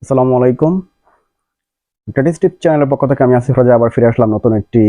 আসসালামু আলাইকুম। গ্র্যাটিস টিপ চ্যানেলের পক্ষ থেকে আমি আসিফ রাজা আবার ফিরে আসলাম নতুন একটি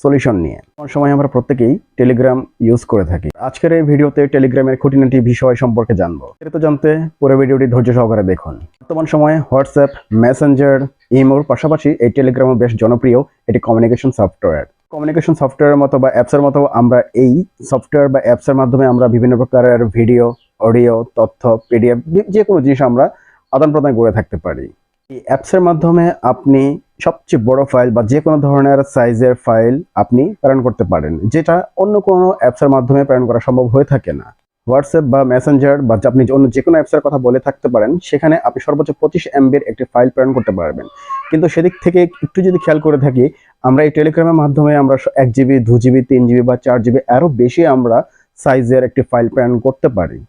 সলিউশন নিয়ে। বর্তমান সময় আমরা প্রত্যেকেই টেলিগ্রাম ইউজ করে থাকি। আজকের এই ভিডিওতে টেলিগ্রামের খুঁটিনাটি বিষয় সম্পর্কে জানবো। এর জানতে পুরো ভিডিওটি ধৈর্য সহকারে দেখুন। বর্তমান সময়ে হোয়াটসঅ্যাপ, মেসেঞ্জার, ইমোর পাশাপাশি এই টেলিগ্রামও বেশ জনপ্রিয় একটি কমিউনিকেশন সফটওয়্যার। কমিউনিকেশন সফটওয়্যারের মতো বা অ্যাপসের মতো আমরা এই সফটওয়্যার বা অ্যাপসের মাধ্যমে আমরা বিভিন্ন প্রকারের ভিডিও, অডিও, তথ্য, পিডিএফ যে কোনো জিনিস আমরা আদান প্রদান করে থাকতে পারি। এই অ্যাপসের মাধ্যমে আপনি সবচেয়ে বড় ফাইল বা যে কোনো ধরনের সাইজের ফাইল আপনি প্রেরণ করতে পারেন, যেটা অন্য কোনো অ্যাপসের মাধ্যমে প্রেরণ করা সম্ভব হয়ে থাকে না। হোয়াটসঅ্যাপ বা মেসেঞ্জার বা আপনি অন্য যে কোনো অ্যাপসের কথা বলে থাকতে পারেন, সেখানে আপনি সর্বোচ্চ 25 এমবির একটি ফাইল প্রেরণ করতে পারবেন। কিন্তু সেদিক থেকে একটু যদি খেয়াল করে থাকি, আমরা এই টেলিগ্রামের মাধ্যমে আমরা 1 জিবি, 2 জিবি, 3 জিবি বা 4 জিবি আরও বেশি আমরা সাইজের একটি ফাইল প্রেরণ করতে পারি।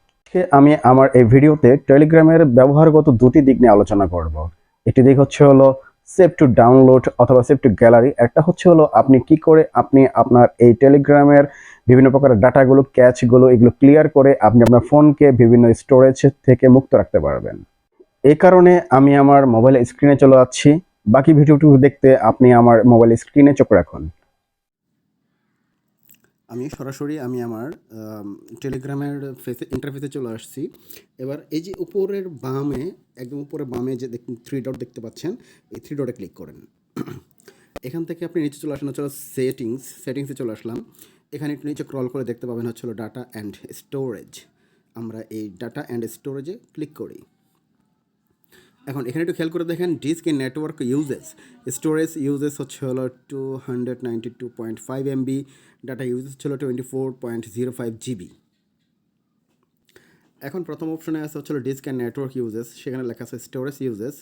আমি আমার এই ভিডিওতে টেলিগ্রামের ব্যবহারগত দুটি দিক নিয়ে আলোচনা করব। একটি দিক হচ্ছে হলো সেভ টু ডাউনলোড অথবা সেভ টু গ্যালারি। একটা হচ্ছে হলো আপনি কি করে আপনি আপনার এই টেলিগ্রামের বিভিন্ন প্রকারের ডাটাগুলো, ক্যাচগুলো এগুলো ক্লিয়ার করে আপনি আপনার ফোনকে বিভিন্ন স্টোরেজ থেকে মুক্ত রাখতে পারবেন। এই কারণে আমি আমার মোবাইল স্ক্রিনে চলে যাচ্ছি। বাকি ভিডিওটুকু দেখতে আপনি আমার মোবাইল স্ক্রিনে চোখ রাখুন। আমি আমার টেলিগ্রামের ইন্টারফেসে চলে আসছি। এবার এই যে উপরের বামে, একদম উপরের বামে যে থ্রি ডট দেখতে পাচ্ছেন, এই থ্রি ডটে ক্লিক করেন। এখান থেকে আপনি নিচে চলে আসেন, হচ্ছে সেটিংসে চলে আসলাম। এখানে একটু নিচে ক্রল করে দেখতে পাবেন হচ্ছে ডাটা অ্যান্ড স্টোরেজ। আমরা এই ডাটা অ্যান্ড স্টোরেজে ক্লিক করি। এখন এখানে একটু খেয়াল করে দেখেন, disk and network uses, storage uses হচ্ছে হলো 292.5 এমবি, ডাটা ইউজেস হচ্ছে 24.05 জিবি। এখন প্রথম অপশনে আছে হচ্ছে ডিস্ক অ্যান্ড নেটওয়ার্ক ইউজেস, সেখানে লেখা আছে স্টোরেজ ইউজেস,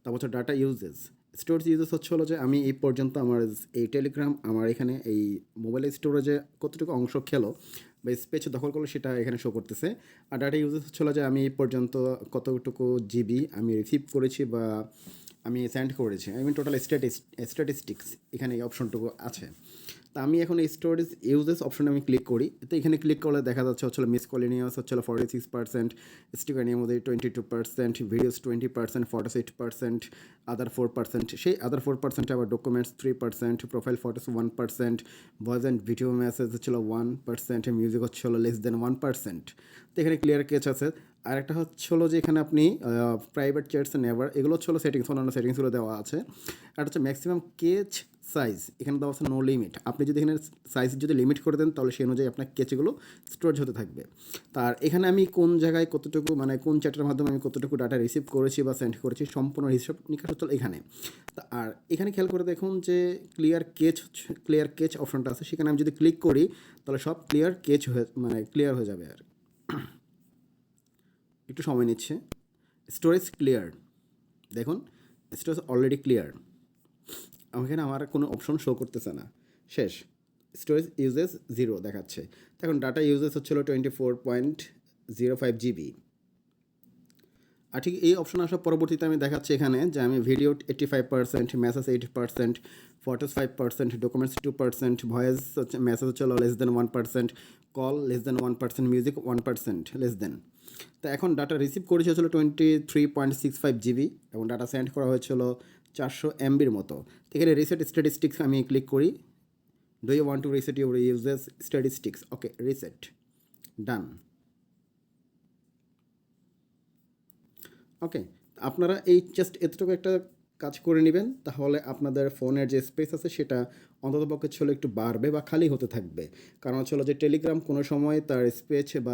তারপর হচ্ছে ডাটা ইউজেস। স্টোরেজ ইউজেস হচ্ছে হলো যে আমি এই পর্যন্ত আমার এই টেলিগ্রাম আমার এখানে এই মোবাইল স্টোরেজে কতটুকু অংশ খেলো বা স্পেস দখল করলো সেটা এখানে শো করতেছে। আর ডাটা ইউজেস হচ্ছে হলো যে আমি এই পর্যন্ত কতটুকু জিবি আমি রিসিভ করেছি বা আমি সেন্ড করেছি, আই মিন টোটাল স্ট্যাটিস্টিক্স এখানে এই অপশনটুকু আছে। তা আমি এখন এই স্টোরেজ ইউজেস অপশনে আমি ক্লিক করি। তো এখানে ক্লিক করলে দেখা যাচ্ছে হচ্ছে মিসকলিনিয়াস হচ্ছে 46%, স্টিকার মধ্যে 22%, ভিডিওস 20%, ফটোস 8%, আদার 4%। সেই আদার 4% আবার documents 3%, profile photos 1%, voice and video message হচ্ছিল 1%, মিউজিক হচ্ছে লেস দেন 1%। তো এখানে ক্লিয়ার কেচ আছে। আর একটা হচ্ছে যে এখানে আপনি প্রাইভেট চ্যাটস নেভার, এগুলো হচ্ছে সেটিংস, অন্যান্য সেটিংসগুলো দেওয়া আছে। আর হচ্ছে ম্যাক্সিমাম কেচ সাইজ এখানে দেওয়া আছে নো লিমিট। আপনি যদি এখানে সাইজ যদি লিমিট করে দেন, তাহলে সেই অনুযায়ী আপনার কেচগুলো স্টোরেজ হতে থাকবে। তার এখানে আমি কোন জায়গায় কতটুকু, মানে কোন চ্যাটের মাধ্যমে আমি কতটুকু ডাটা রিসিভ করেছি বা সেন্ড করেছি, সম্পূর্ণ হিসাব নিকাশ হচ্ছে এখানে। আর এখানে খেয়াল করে দেখুন যে ক্লিয়ার কেচ অপশনটা আছে, সেখানে আমি যদি ক্লিক করি তাহলে সব ক্লিয়ার হয়ে যাবে। আর একটু সময় নিচ্ছে। স্টোরেজ ক্লিয়ার, দেখুন স্টোরেজ অলরেডি ক্লিয়ার। এখানে আমার কোনো অপশন শো করতেছে না, শেষ। স্টোরেজ ইউজেস 0 দেখাচ্ছে। এখন ডাটা ইউজেস হচ্ছিল 24.05 জিবি। আর ঠিক এই অপশন আসার পরবর্তীতে আমি দেখাচ্ছি এখানে যে আমি video 85%, message 80%, photos 5%, documents 2%, voice হচ্ছে মেসেজ হচ্ছে less than 1%, call less than 1%, music 1% less than. তো এখন ডাটা রিসিভ করেছে হচ্ছিল 23.65 জিবি এবং ডাটা সেন্ড করা হয়েছিল 400 এমবির মতো। এখানে রিসেট স্ট্যাটিস্টিক্স আমি ক্লিক করি। Do you want to reset your usage statistics? Okay, reset, done. Okay, আপনারা এই জাস্ট এতটুকু একটা কাজ করে নেবেন, তাহলে আপনাদের ফোনের যে স্পেস আছে সেটা অন্ততপক্ষে ছিল একটু বাড়বে বা খালি হতে থাকবে। কারণ হচ্ছে যে টেলিগ্রাম কোনো সময় তার স্পেস বা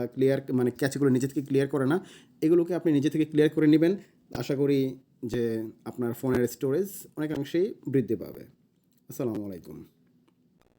ক্যাচগুলো নিজে থেকে ক্লিয়ার করে না। এগুলোকে আপনি নিজে থেকে ক্লিয়ার করে নেবেন। আশা করি যে আপনার ফোনের স্টোরেজ অনেকাংশেই বৃদ্ধি পাবে। আসসালামু আলাইকুম।